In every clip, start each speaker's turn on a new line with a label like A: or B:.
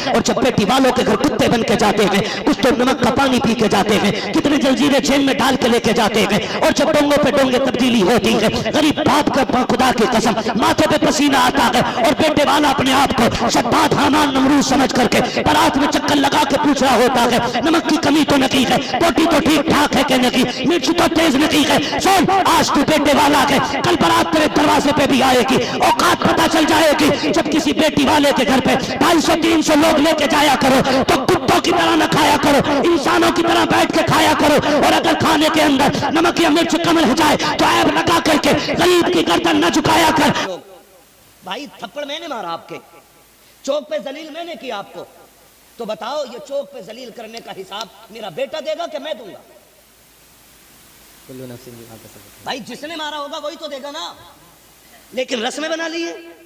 A: और जब बेटी वालों के घर कुत्ते बन के जाते हैं, कुछ तो नमक का पानी पी के जाते हैं, कितने जंजीरें जेल में डाल के लेके जाते हैं, और जब डोंगों पे डोंगे तब्दीली होती है, गरीब बाप का खुदा की कसम माथे पे पसीना आता है और बेटे वाला अपने आप को शद्दाद हामान नमरूद समझ करके बारात में चक्कर लगा के पूछ रहा होता है, नमक की कमी तो नहीं है, रोटी तो ठीक ठाक है कि नहीं, मिर्च तो तेज नहीं है, सुन आज तू बेटे वाला है, कल बारात तेरे दरवाजे पे भी आएगी, औकात पता चल जाएगी। जब किसी बेटी वाले के घर पे 250-300 लोग लेके जाया करो तो कुत्तों की तरह न खाया करो, इंसानों की तरह बैठ के खाया करो, और अगर खाने के अंदर नमक या मिर्च कम हो जाए तो ऐब लगा करके गरीब की गर्दन न झुकाया कर।
B: भाई थप्पड़ मैंने मारा आपके, चौक पे जलील मैंने किया आपको, तो बताओ ये चौक पे जलील करने का हिसाब मेरा बेटा देगा कि मैं दूंगा? भाई जिसने मारा होगा वही तो देगा ना, लेकिन रस्में बना ली है।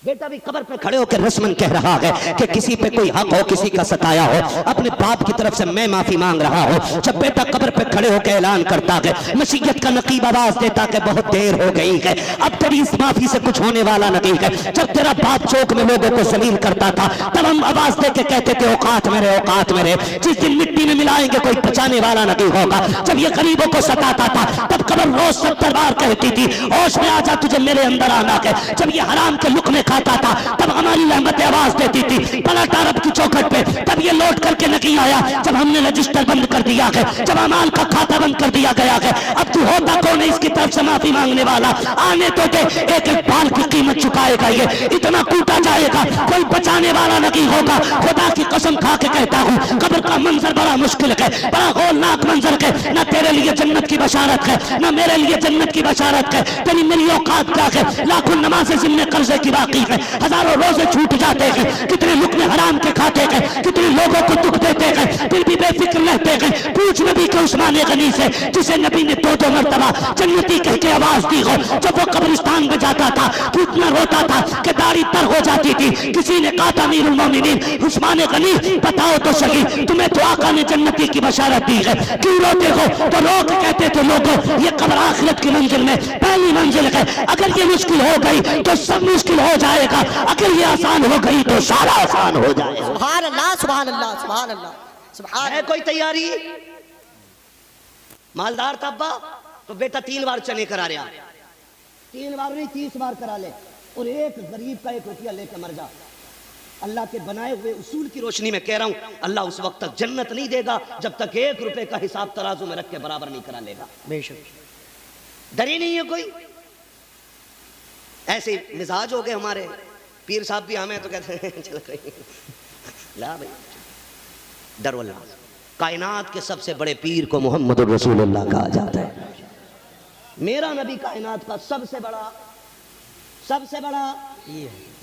A: बेटा भी कब्र पे खड़े होकर रस्मन कह रहा है कि किसी पे कोई हक हो, किसी का सताया हो, अपने बाप की तरफ से मैं माफी मांग रहा हूँ। जब बेटा कब्र पे खड़े होकर ऐलान करता है, नसीहत का नकीब आवाज देता कि बहुत देर हो गई है, अब तेरी इस माफी से कुछ होने वाला नहीं है। जब तेरा बाप चौक में लोगों को जलील करता था तब हम आवाज दे के कहते थे औकात मेरे, औकात मेरे। जिस दिन मिट्टी में मिलाएंगे कोई बचाने वाला नहीं होगा। जब ये गरीबों को सताता था तब कब्र रोज 70 बार कहती थी होश में आ जा, तुझे मेरे अंदर आना है। जब ये हराम के लुकमे खाता था तब हमारी रहमत आवाज देती थी पलट अरब की चौखट पे, तब ये लौट करके नहीं आया जब हमने रजिस्टर बंद कर दिया है, जब अमाल का खाता बंद कर दिया गया है। अब तू होता कौन है इसकी तरफ से माफी मांगने वाला? आने तो दे, एक एक बाल की कीमत चुकाएगा, ये इतना कूटा जाएगा कोई बचाने वाला नहीं होगा। खुदा की कसम खा के कहता हूँ कब्र का मंजर बड़ा मुश्किल है, बड़ा होलनाक मंजर है। न तेरे लिए जन्नत की बशारत है न मेरे लिए जन्नत की बशारत है। तेरी मेरी औकात क्या है? लाखों नमाज़ें जिम्मे कर्जे की बाकी है, हजारों रोजे छूट जाते हैं, कितने लुक्मे हराम के खाते हैं, कितने लोगों को दुख देते हैं, फिर भी बेफिक्र रहते हैं। पूछ नबी के उस्मान गनी से जिसे नबी ने 2-2 मरतबा जन्नती कह के आवाज दी हो। जब वो कब्रिस्तान में जाता था तो इतना रोता था कि दाढ़ी तर हो जाती थी। किसी ने कहा था अमीरुल मोमिनीन उस्मान गनी बताओ तो सही, तुम्हें तो आका ने जन्नती की बशारत दी है, क्यों रोते हो? तो लोग कहते थे लोगों ये कब्र आखिरत की मंजिल में पहली मंजिल है, अगर ये मुश्किल हो गई तो सब मुश्किल हो जाएगा, अगर ये आसान हो गई तो सारा आसान हो जाएगा।
C: सुभान अल्लाह सुभान अल्लाह सुभान अल्लाह सुभान।
B: है कोई तैयारी? मालदार था अब्बा तो बेटा 3 बार चने करा रहा, 3 बार नहीं 30 बार करा ले, और एक गरीब का 1 रुपया लेके मर जा। अल्लाह के बनाए हुए उसूल की रोशनी में कह रहा हूं, अल्लाह उस वक्त तक जन्नत नहीं देगा जब तक 1 रुपए का हिसाब तराजू में रख के बराबर नहीं करा लेगा। बेशक डर ही नहीं है कोई। ऐसे मिजाज हो गए हमारे, पीर साहब भी हमें तो कहते हैं चलो ला भाई डर वल्ला। कायनात के सबसे बड़े पीर को मोहम्मद रसूलुल्लाह कहा जाता है। मेरा नबी कायनात का सबसे बड़ा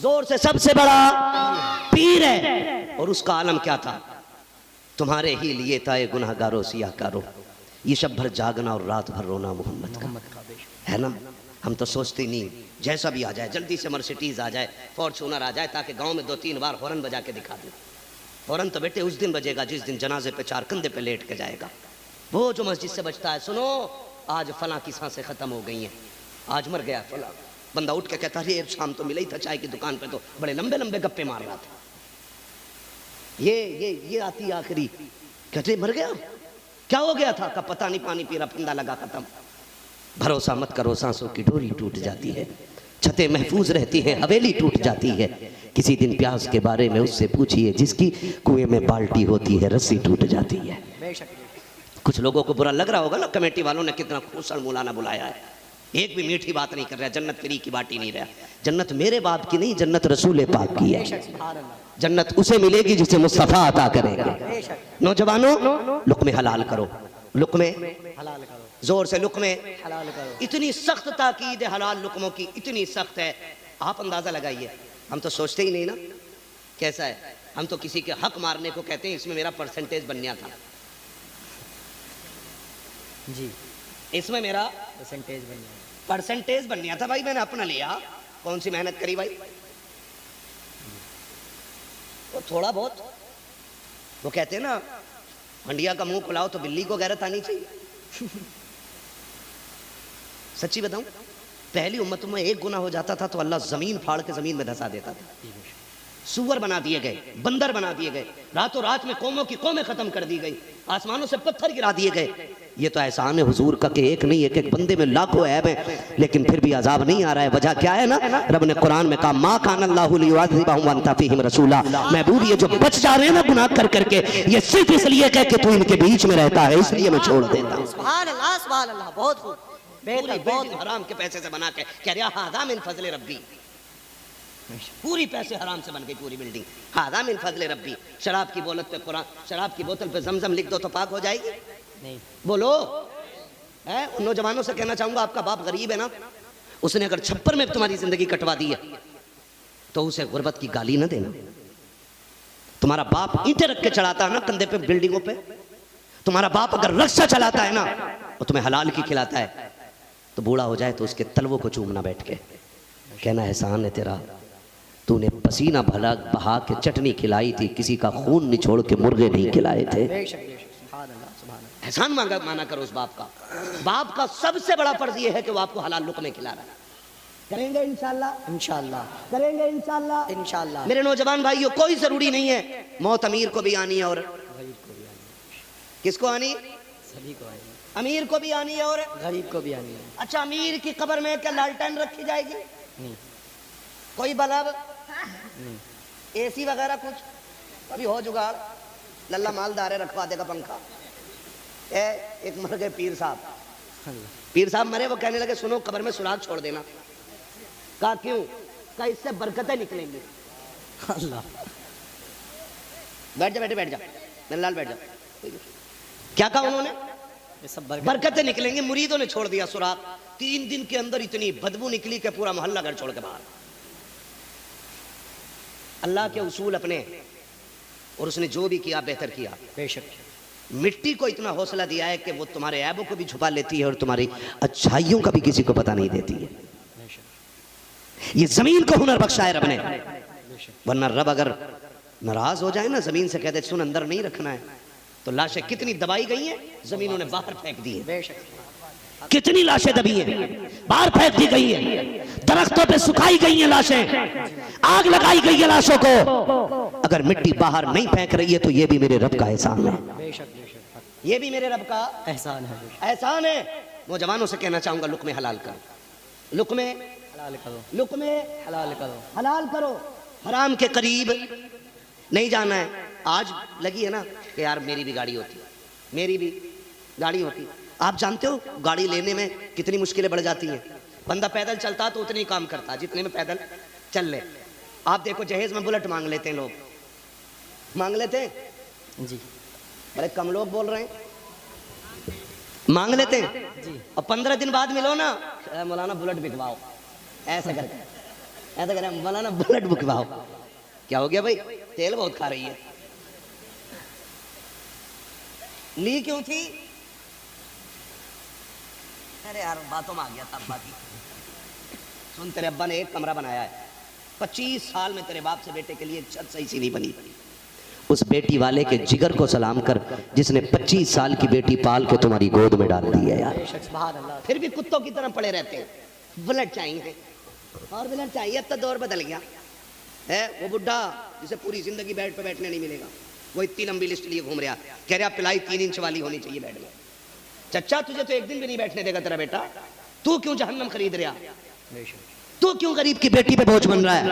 B: जोर से सबसे बड़ा पीर है। और उसका आलम क्या था? तुम्हारे ही लिए ताए गुनहगारों सियाकारों, ये शब भर जागना और रात भर रोना मोहम्मद का, है ना? हम तो सोचते नहीं जैसा भी आ जाए जल्दी से मर्सिडीज आ जाए, फॉर्च्यूनर आ जाए, ताकि गांव में 2-3 बार हॉर्न बजा के दिखा दे। हॉर्न तो बेटे उस दिन बजेगा जिस दिन जनाजे पे 4 कंधे पे लेट के जाएगा, वो जो मस्जिद से बजता है, सुनो आज फला की सांसें खत्म हो गई हैं, आज मर गया फला। बंदा उठ के कहता है शाम तो मिला ही था चाय की दुकान पे, तो बड़े लंबे लंबे गप्पे मार रहा था। ये आती आखिरी, कहते मर गया, क्या हो गया था? का पता नहीं, पानी पी रहा, फंदा लगा, खत्म। भरोसा मत करो, सांसों की डोरी टूट जाती है, छतें महफूज रहती हैं, हवेली टूट जाती है। किसी दिन प्यास के बारे में उससे पूछिए जिसकी कुएं में बाल्टी होती है, रस्सी टूट जाती है। कुछ लोगों को बुरा लग रहा होगा ना, कमेटी वालों ने कितना खूसड़ मुलाना बुलाया है, एक भी मीठी बात नहीं कर रहा, जन्नत फ्री की बाटी नहीं रहा। जन्नत मेरे बाप की नहीं, जन्नत रसूल पाक की है। जन्नत उसे मिलेगी जिसे मुस्तफा अता करेंगे। नौजवानों लुक्मे हलाल करो, लुक्मे हलाल करो, जोर से लुक्मे हलाल करो। इतनी सख्त ताकीद है हलाल लुक्मों की, इतनी सख्त है, आप अंदाजा लगाइए। हम तो सोचते ही नहीं ना कैसा है, हम तो किसी के हक मारने को कहते हैं इसमें मेरा परसेंटेज बनना था जी, इसमें मेरा परसेंटेज बनना था भाई, मैंने अपना लिया, कौन सी मेहनत करी भाई। तो थोड़ा बहुत वो कहते हैं ना, हंडिया का मुंह खुलाओ तो बिल्ली को गैरत आनी चाहिए। सच्ची बताऊं, पहली उम्मत में एक गुनाह हो जाता था तो अल्लाह जमीन फाड़ के जमीन में धंसा देता था। सुअर बना दिए गए, बंदर बना दिए गए, रातों रात में कौमों की कौमें खत्म कर दी गई, आसमानों से पत्थर गिरा दिए गए। ये तो एहसान है हुजूर का कि एक नहीं, एक एक बंदे में लाखों ऐब है, लेकिन फिर भी अजाब नहीं आ रहा है। वजह क्या है ना, रब ने कुरान में कहा मा कान अल्लाहु लियुअज़्ज़िबहुम व अंता फ़ीहिम रसूला। महबूब ये जो बच जा रहे हैं ना गुनाह कर करके, ये सिर्फ इसलिए कह कि तू इनके बीच में रहता है, इसलिए मैं छोड़ देता हूं।
C: सुभान अल्लाह, बहुत खूब, बेहतर, बहुत
B: हराम के पैसे से बना के कह रहा हादा मिन फज़ल रब्बी, पूरी पैसे हराम से बन गई पूरी बिल्डिंग। हादा मिन फज़ल रब्बी। शराब की बोतल पे कुरान, शराब की बोतल पे जमजम लिख दो तो पाक हो जाएगी?
C: नहीं।
B: बोलो है। उन नौजवानों से कहना चाहूंगा, आपका बाप गरीब है ना, उसने अगर छप्पर में तुम्हारी जिंदगी कटवा दी है तो उसे गुर्बत की गाली ना देना। तुम्हारा बाप ईंटें रख के चढ़ाता है ना कंधे पे बिल्डिंगों पे, तुम्हारा बाप अगर रक्षा चलाता है ना और तुम्हें हलाल की खिलाता है, तो बूढ़ा हो जाए तो उसके तलवों को चूमना बैठ के, कहना एहसान है तेरा, तूने पसीना भला बहा के चटनी खिलाई थी, किसी का खून निचोड़ के मुर्गे नहीं खिलाए थे। एहसान माना करो उस बाप का। बाप का सबसे बड़ा फर्ज ये है कि वो आपको हलाल लुक़्मे खिला रहा है। करेंगे इंशाल्लाह,
C: इंशाल्लाह
B: करेंगे इंशाल्लाह,
C: इंशाल्लाह।
B: मेरे नौजवान भाइयों, कोई जरूरी नहीं है मौत अमीर को भी आनी है और किसको आनी,
C: सभी को आएगी,
B: अमीर को भी आनी है और
C: गरीब को भी आनी है।
B: अच्छा, अमीर की कब्र में क्या लालटेन रखी जाएगी?
C: नहीं।
B: कोई बल्ब, एसी वगैरह कुछ? अभी हो जुगाड़, लल्ला मालदार है, रखवा देगा पंखा। एक मर गए पीर साहब, पीर साहब मरे, वो कहने लगे सुनो कब्र में सुराग छोड़ देना। कहा क्यों? कहा इससे बरकतें निकलेंगी।
C: अल्लाह।
B: बैठ जा, बैठ जा, मेरे लाल बैठ जा। क्या कहा उन्होंने?
C: ये सब
B: बरकतें निकलेंगी। मुरीदों ने छोड़ दिया सुराग, 3 दिन के अंदर इतनी बदबू निकली कि पूरा मोहल्ला घर छोड़ के बाहर। अल्लाह के उसूल अपने, और उसने जो भी किया बेहतर किया।
C: बेशक
B: मिट्टी को इतना हौसला दिया है कि वो तुम्हारे ऐबों को भी छुपा लेती है और तुम्हारी अच्छाइयों का भी किसी को पता नहीं देती है। ये जमीन को हुनर बख्शा है रब ने, वरना रब अगर नाराज हो जाए ना, जमीन से कहते सुन अंदर नहीं रखना है, तो लाशें कितनी दबाई गई हैं, जमीनों ने बाहर फेंक दी है।
C: बेशक
A: कितनी लाशें दबी हैं, बाहर फेंक दी गई हैं, दरख्तों पे सुखाई गई हैं लाशें, आग लगाई गई है लाशों को। अगर मिट्टी बाहर नहीं फेंक रही है तो ये भी मेरे रब का एहसान है,
C: बेशक
B: ये भी मेरे रब का
C: एहसान है,
B: एहसान है। नौजवानों से कहना चाहूंगा, लुक़्मे हलाल करो, लुक़्मे
C: हलाल करो,
B: लुक़्मे
C: हलाल करो,
B: हलाल करो, हराम के करीब नहीं जाना है। आज लगी है ना कि यार मेरी भी गाड़ी होती, मेरी भी गाड़ी होती। आप जानते हो गाड़ी लेने में कितनी मुश्किलें बढ़ जाती हैं। बंदा पैदल चलता तो उतनी काम करता जितने में पैदल चल ले। आप देखो जहेज में बुलेट मांग लेते हैं लोग, मांग लेते हैं
C: जी,
B: बड़े कम लोग बोल रहे हैं, मांग लेते हैं
C: जी।
B: और 15 दिन बाद मिलो ना, मौलाना बुलेट बिकवाओ, ऐसा करके, ऐसा कर मौलाना बुलेट बिकवाओ। क्या हो गया भाई? तेल बहुत खा रही है। ली क्यों थी? अरे यार बातों में आ गया था बात ही। सुन, तेरे अब्बा ने एक कमरा बनाया है, 25 साल में तेरे बाप से बेटे के लिए एक छत सही सी नहीं बनी।
A: उस बेटी वाले के जिगर को सलाम कर जिसने 25 साल की बेटी पाल के तुम्हारी गोद में डाल दी है यार।
C: बेशक सुभान अल्लाह।
B: फिर भी कुत्तों की तरह पड़े रहते हैं, बुलेट चाहिए और बुलेट चाहिए। अब तो दौर बदल गया है। वो बुढ़ा जिसे पूरी जिंदगी बेड पे बैठने नहीं मिलेगा, वो इतनी लंबी लिस्ट लिए घूम रहा, कह रहा पिलाई 3 इंच वाली होनी चाहिए बेड में। चच्चा तुझे तो एक दिन भी नहीं बैठने देगा तेरा बेटा, तू क्यों जहन्नम खरीद रहा, तू क्यों गरीब की बेटी पे बोझ बन रहा है।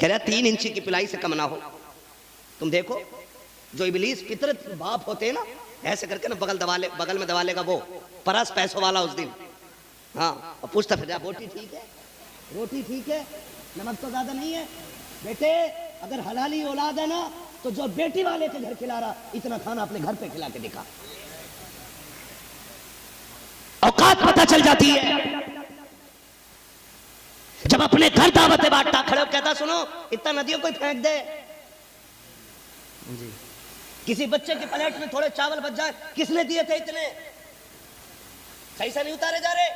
B: कह रहा 3 इंची की पिलाई से कम ना हो। तुम देखो जो इबलीस फितरत बाप होते हैं ना, ऐसे करके ना बगल में दबा लेगा वो परस पैसों वाला उस दिन। हाँ, और पूछता फिर रोटी ठीक है, रोटी ठीक है, नमक तो ज्यादा नहीं है बेटे। अगर हलाली औलाद है ना तो जो बेटी वाले के घर खिला रहा, इतना खाना अपने घर पे खिला के दिखा।
A: औकात पता चल जाती है जब अपने घर दावतें बांटता।
B: खड़े होकर कहता सुनो इतना नदियों को फेंक दे,
C: जी।
B: किसी बच्चे के प्लेट में थोड़े चावल बच जाए, किसने दिए थे इतने, सही से नहीं उतारे जा रहे।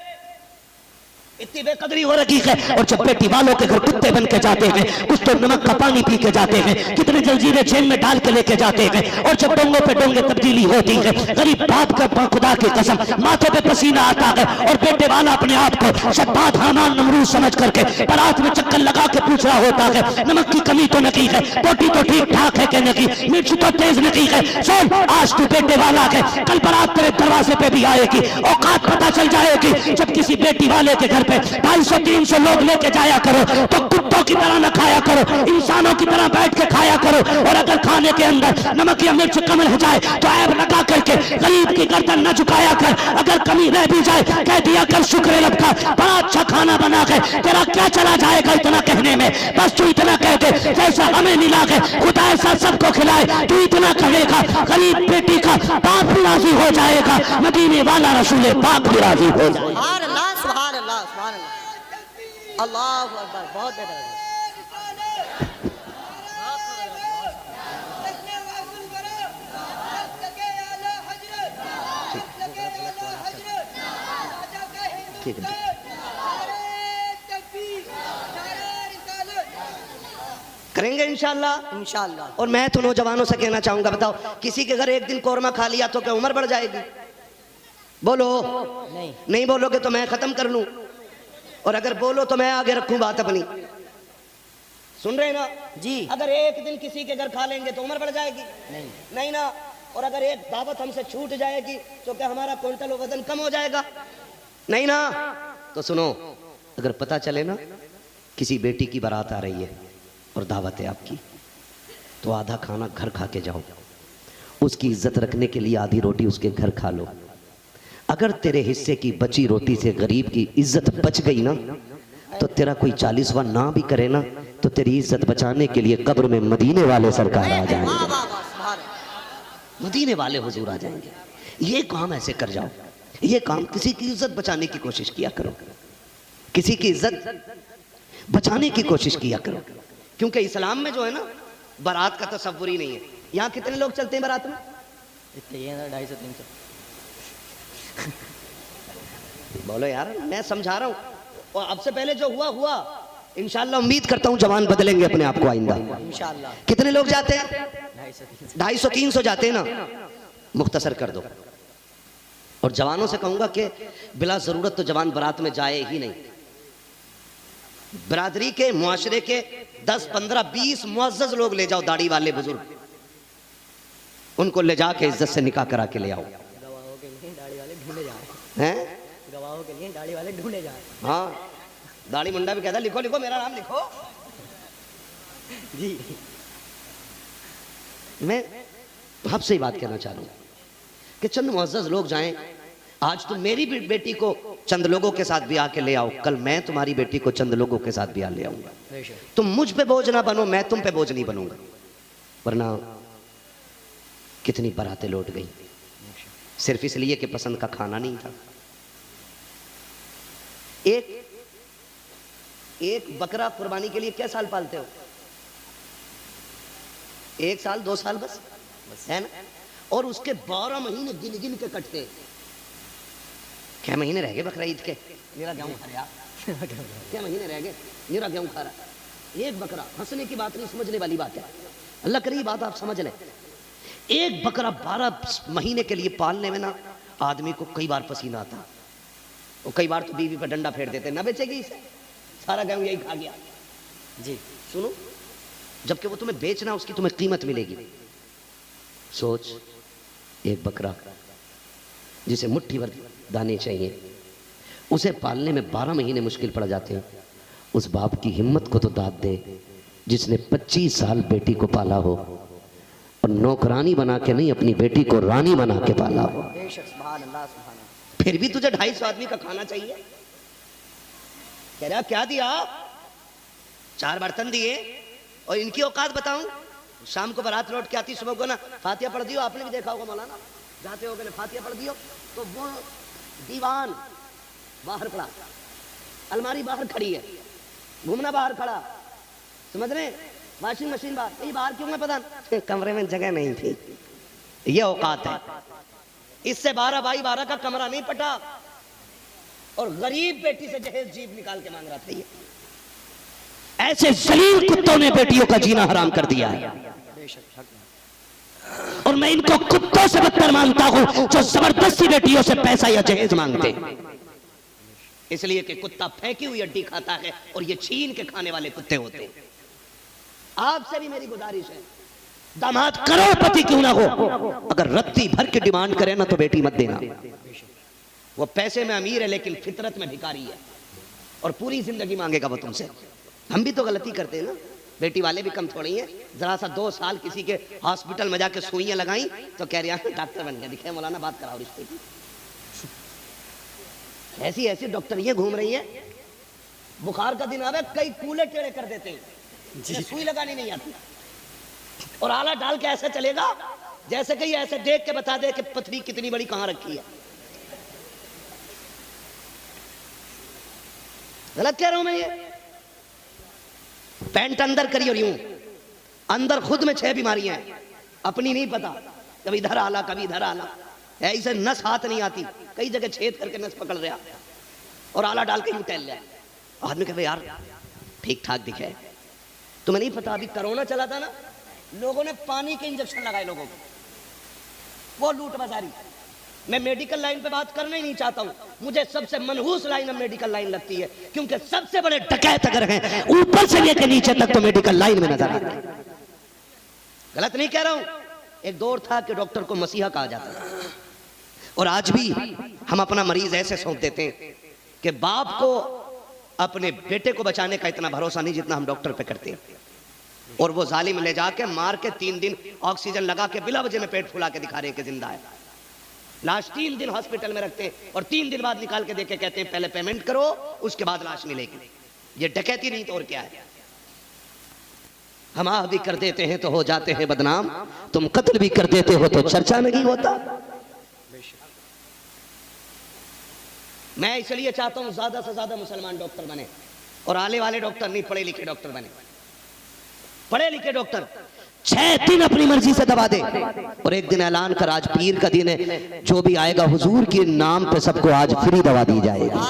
B: इतनी बेकदरी हो रखी है। और जब बेटी वालों के घर कुत्ते बन के जाते हैं, कुछ तो नमक का पानी पी के जाते हैं, कितने जलजीरे जेल में डाल के लेके जाते हैं। और जब डोंगों पे डोंगे तब्दीली होती है, गरीब बाप का खुदा की कसम माथे पे पसीना आता है और बेटे वाला अपने आप को शद्दाद हामान नमरूद समझ करके बारात में चक्कर लगा के पूछ रहा होता है, नमक की कमी तो नहीं है, रोटी तो ठीक ठाक है कहने की, मिर्च तो तेज नहीं है, सुन आज तू बेटे वाला है, कल बारात तेरे दरवाजे पे भी आएगी। औकात पता चल जाएगी जब किसी बेटी वाले के घर पे 250-300 लोग लेके जाया करो तो कुत्तों की तरह न खाया करो, इंसानों की तरह बैठ के खाया करो। और अगर खाने के अंदर नमक या मिर्च कम रह जाए तो ऐब लगा करके गरीब की गर्दन न झुकाया कर, अगर कमी रह भी जाए कह दिया कर शुक्र रब का, बड़ा अच्छा खाना बना के तेरा क्या चला जाएगा इतना कहने में। बस तू इतना कह दे जैसा हमें मिला है खुदा ऐसा सबको खिलाए, तू इतना कहेगा गरीब बेटी का बाप भी राजी हो जाएगा, मदीने वाला रसूल पाक भी राजी हो जाएगा।
C: सुभान अल्लाह, सुभान अल्लाह, सुभान अल्लाह, अल्लाहु अकबर। बहुत बेहतर है।
B: ठीक है करेंगे इंशाल्लाह।
C: इंशाअल्लाह।
B: और मैं तो नौजवानों से कहना चाहूंगा, बताओ किसी के घर एक दिन कोरमा खा लिया तो क्या उम्र बढ़ जाएगी? बोलो
C: नहीं।
B: नहीं बोलोगे तो मैं खत्म कर लूं, और अगर बोलो तो मैं आगे रखूं बात अपनी। सुन रहे ना
C: जी।
B: अगर एक दिन किसी के घर खा लेंगे तो उम्र बढ़ जाएगी?
C: नहीं।
B: नहीं ना। और अगर एक दावत हमसे छूट जाएगी तो क्या हमारा क्विंटल वजन कम हो जाएगा? नहीं ना। तो सुनो, अगर पता चले ना किसी बेटी की बारात आ रही है और दावत है आपकी, तो आधा खाना घर खा के जाओ, उसकी इज्जत रखने के लिए आधी रोटी उसके घर खा लो। अगर तेरे हिस्से की बची रोटी से गरीब की इज्जत बच गई ना, तो तेरा कोई 40वां ना भी करे ना, तो तेरी इज्जत बचाने के लिए कब्र में मदीने वाले सरकार आ जाएंगे,
C: वाह वाह वाह, सुभान।
B: मदीने वाले हुजूर आ जाएंगे। ये काम ऐसे कर जाओ, ये काम किसी की इज्जत बचाने की कोशिश किया करो, किसी की इज्जत बचाने की कोशिश किया करो। क्योंकि इस्लाम में जो है ना, बारात का तसव्वुर ही नहीं है। यहाँ कितने लोग चलते हैं बारात में?
C: इतने ये 250-300।
B: बोलो यार, मैं समझा रहा हूँ। और अब से पहले जो हुआ हुआ, इंशाल्लाह उम्मीद करता हूँ जवान बदलेंगे अपने आप को आइंदा।
C: इंशाअल्लाह।
B: कितने लोग जाते हैं?
C: 250-300।
B: 250-300 जाते हैं ना, मुख्तसर कर दो। और जवानों से कहूंगा कि बिला जरूरत तो जवान बारात में जाए ही नहीं। बरादरी के, मुआशरे के 10, 15, 20 मुअज्जज लोग ले जाओ, दाढ़ी वाले बुजुर्ग, उनको ले जाके इज्जत से निकाह करा के ले आओ।
C: गवाहों के लिए दाढ़ी वाले ढूंढे जा रहे
B: हैं?
C: हैं। गवाहों के लिए दाढ़ी वाले ढूंढे जा रहे हैं।
B: हाँ, दाढ़ी मुंडा भी कहता है लिखो लिखो मेरा नाम लिखो।
C: जी।
B: मैं आपसे ही बात कहना चाह रहा हूँ कि चंद मुअज्जज लोग जाएं। आज तुम मेरी बेटी को चंद लोगों के साथ ब्याह के ले आओ, कल मैं तुम्हारी बेटी को चंद लोगों के साथ ब्याह ले आऊंगा।
C: बेशक।
B: तुम मुझ पे बोझ ना बनो, मैं तुम पे बोझ नहीं बनूंगा। वरना कितनी बारातें लौट गई सिर्फ इसलिए कि पसंद का खाना नहीं था। एक बकरा कुर्बानी के लिए क्या साल पालते हो? 1 साल 2 साल बस है ना। और उसके 12 महीने गिन गिन के कटते हैं। क्या महीने रह गए बकरा ईद के? मेरा गेहूं खा रहा, क्या महीने रह गए, मेरा गेहूं खा रहा। एक बकरा, हंसने की बात नहीं, समझने वाली बात है। अल्लाह करे ये बात आप समझ लें। एक बकरा 12 महीने के लिए पालने में ना आदमी को कई बार पसीना आता, और कई बार तो बीवी पर डंडा फेर देते, ना बेचेगी इसे, सारा गेहूं यही खा गया।
C: जी।
B: सुनो, जबकि वो तुम्हें बेचना, उसकी तुम्हें कीमत मिलेगी। सोच, एक बकरा जिसे मुट्ठी भर दाने चाहिए, उसे पालने में 12 महीने मुश्किल पड़ जाते हैं। उस बाप की हिम्मत को तो दाद दे जिसने 25 साल बेटी को पाला हो, और नौकरानी बना के नहीं, अपनी बेटी को रानी बना के पाला हो।
C: बेशक, सुभान अल्लाह, सुभान अल्लाह।
B: फिर भी तुझे 250 आदमी का खाना चाहिए। कह रहा क्या दिया? 4 बर्तन दिए। और इनकी औकात बताऊं, शाम को बारात लौट के आती, सुबह को ना फातिहा पढ़ दियो। आपने भी देखा होगा मौलाना, जाते हो गए फातिहा पढ़ दियो, तो वो दीवान बाहर पड़ा, अलमारी बाहर खड़ी है, घूमना बाहर खड़ा, समझ रहे, वॉशिंग मशीन बाहर। ये बाहर क्यों है पता नहीं, कमरे में जगह नहीं थी। ये औकात है। इससे 12 बाई 12 का कमरा नहीं पटा। और गरीब बेटी से जहेज जीभ निकाल के मांग रहा था। ये
A: ऐसे जलील कुत्तों ने बेटियों का जीना हराम कर दिया है। और मैं इनको कुत्तों से बदतर मानता हूं जो जबरदस्ती बेटियों से पैसा या जहेज मांगते।
B: इसलिए कि कुत्ता फेंकी हुई हड्डी खाता है और ये छीन के खाने वाले कुत्ते होते हैं। आपसे भी मेरी गुजारिश है,
A: दामाद करोड़पति क्यों ना हो, अगर रत्ती भर के डिमांड करे ना तो बेटी मत देना।
B: वो पैसे में अमीर है लेकिन फितरत में भिखारी है और पूरी जिंदगी मांगेगा वो तुमसे। हम भी तो गलती करते हैं ना, बेटी वाले भी कम थोड़ी हैं। जरा सा 2 साल किसी के हॉस्पिटल में जाके सुइयां लगाई तो कह रही है डॉक्टर बन गया, दिखे मौलाना बात कराओ रिश्ते की। ऐसी ऐसी डॉक्टर ये घूम रही है, बुखार का दिन आवे कई कूले टेढ़े कर देते हैं, सुई लगानी नहीं आती और आला डाल के ऐसे चलेगा जैसे कि ऐसे देख के बता दे कि पथरी कितनी बड़ी कहां रखी है। गलत कह रहा हूं मैं? ये पैंट अंदर करी और यूं अंदर खुद में 6 बीमारियां हैं, अपनी नहीं पता, कभी इधर आला कभी इधर आला, ऐसे नस हाथ नहीं आती, कई जगह छेद करके नस पकड़ रहा और आला डाल के यूं टहल रहा। आदमी कहते यार ठीक ठाक दिखे। तुम्हें नहीं पता अभी कोरोना चला था ना, लोगों ने पानी के इंजेक्शन लगाए लोगों को, वो लूट बाजारी। मैं मेडिकल लाइन पे बात करना ही नहीं चाहता हूं, मुझे सबसे मनहूस लाइन अब मेडिकल लाइन लगती है क्योंकि सबसे बड़े
A: डकैत अगर हैं ऊपर से लेकर नीचे तक तो मेडिकल लाइन में नजर आते हैं।
B: गलत नहीं कह रहा हूं। एक दौर था कि डॉक्टर को मसीहा कहा जाता था और आज भी हम अपना मरीज ऐसे सौंप देते हैं कि बाप को अपने बेटे को बचाने का इतना भरोसा नहीं जितना हम डॉक्टर पे करते हैं। और वो जालिम ले जाके मार के 3 दिन ऑक्सीजन लगा के बिला वजह में पेट फुला के दिखा रहे हैं कि जिंदा है। लाश 3 दिन हॉस्पिटल में रखते हैं और 3 दिन बाद निकाल के देके कहते हैं पहले पेमेंट करो उसके बाद लाश मिलेगी। ये डकैती नहीं तो और क्या है? हम आह भी कर देते हैं तो हो जाते हैं बदनाम,
A: तुम कत्ल भी कर देते हो तो चर्चा नहीं होता।
B: मैं इसलिए चाहता हूं ज्यादा से ज्यादा मुसलमान डॉक्टर बने और आले वाले डॉक्टर नहीं, पढ़े लिखे डॉक्टर बने। पढ़े लिखे डॉक्टर
A: 6 दिन अपनी मर्जी से दबा दे और एक दिन ऐलान कर आज पीर का दिन है, जो भी आएगा हुजूर के नाम पे सबको आज फ्री दवा दी जाएगी।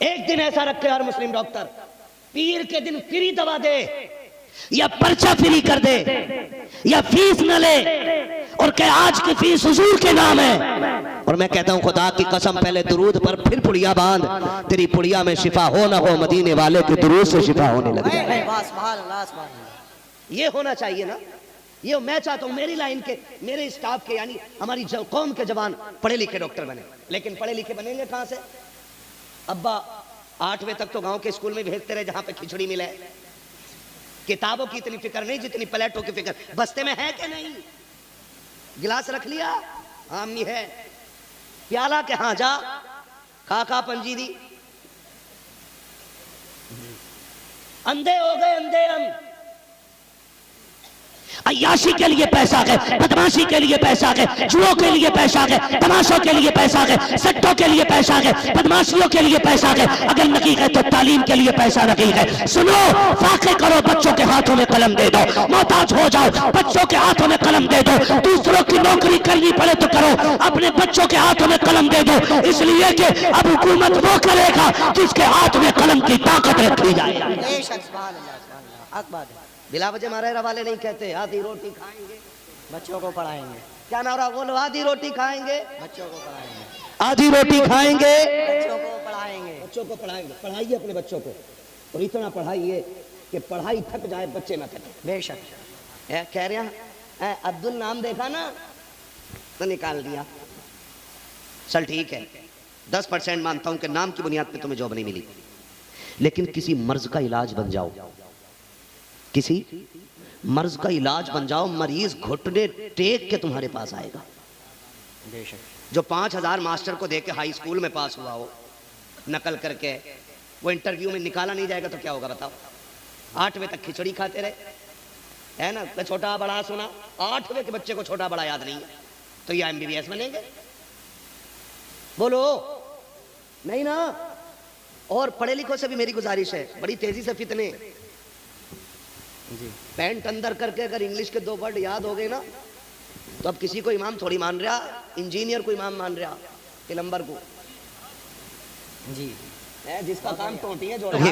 B: एक दिन ऐसा रखे हर मुस्लिम डॉक्टर, पीर के दिन फ्री दवा दे
A: या पर्चा फ्री कर दे या फीस न ले और कहे आज की फीस हुजूर के नाम है। और मैं कहता हूं खुदा की कसम पहले दुरूद पर फिर पुड़िया बांध, तेरी पुड़िया में शिफा हो ना हो मदीने वाले के दुरूद से शिफा होने लग जाए।
B: ये होना चाहिए ना। ये मैं चाहता हूं मेरी लाइन के, मेरे स्टाफ के, यानी हमारी कौम के जवान पढ़े लिखे डॉक्टर बने। लेकिन पढ़े लिखे बनेंगे कहां से? अब्बा 8वें तक तो गांव के स्कूल में भेजते रहे जहां पे खिचड़ी मिले। किताबों की इतनी फिक्र नहीं जितनी प्लेटों की फिक्र। बस्ते में है कि नहीं? गिलास रख लिया? हाँ अम्मी है। प्याला के हाँ जा, खा पंजी दी। अंधे हो गए, अंधे हम।
A: अय्याशी के लिए पैसा है, बदमाशी के लिए पैसा है, जुओं के लिए पैसा है, तमाशों के लिए पैसा है, सट्टों के लिए पैसा है, बदमाशियों के लिए पैसा है। अगर नहीं है तो तालीम के लिए पैसा नहीं है। सुनो, फाके करो, बच्चों के हाथों में कलम दे दो। मोहताज हो जाओ, बच्चों के हाथों में कलम दे दो। दूसरों की नौकरी करनी पड़े तो करो, अपने बच्चों के हाथों में कलम दे दो। इसलिए कि अब हुकूमत वो करेगा जिसके हाथ में कलम की ताकत रखी जाए।
B: बिला वजह मारे रवाले नहीं कहते आधी रोटी खाएंगे
C: बच्चों को पढ़ाएंगे।
B: क्या नारा बोलो? आधी रोटी खाएंगे
C: बच्चों को पढ़ाएंगे।
A: आधी रोटी खाएंगे,
C: बच्चों को पढ़ाएंगे।
B: बच्चों को पढ़ाएंगे। पढ़ाइए अपने बच्चों को और इतना पढ़ाइए कि पढ़ाई थक जाए, बच्चे ना थके।
C: बेशक
B: कह रहे हैं अब्दुल नाम देखा ना तो निकाल दिया। चल ठीक है, 10% मानता हूं कि नाम की बुनियाद पे तुम्हें जॉब नहीं मिली, लेकिन किसी मर्ज का इलाज बन जाओ, किसी मर्ज का इलाज बन जाओ। मरीज घुटने टेक के तुम्हारे पास आएगा। जो 5000 मास्टर को देके हाई स्कूल में पास हुआ हो नकल करके, वो इंटरव्यू में निकाला नहीं जाएगा तो क्या होगा बताओ? 8वें तक खिचड़ी खाते रहे, है ना? तो छोटा बड़ा सुना, 8वें के बच्चे को छोटा बड़ा याद नहीं है तो ये MBBS बनेंगे? बोलो नहीं ना। और पढ़े लिखों से भी मेरी गुजारिश है, बड़ी तेजी से फितने। पैंट अंदर करके अगर इंग्लिश के 2 वर्ड याद हो गए ना तो अब किसी को इमाम थोड़ी मान रहा, इंजीनियर को इमाम मान रहा, प्लम्बर को। जी जिसका काम टोटियां जोड़ना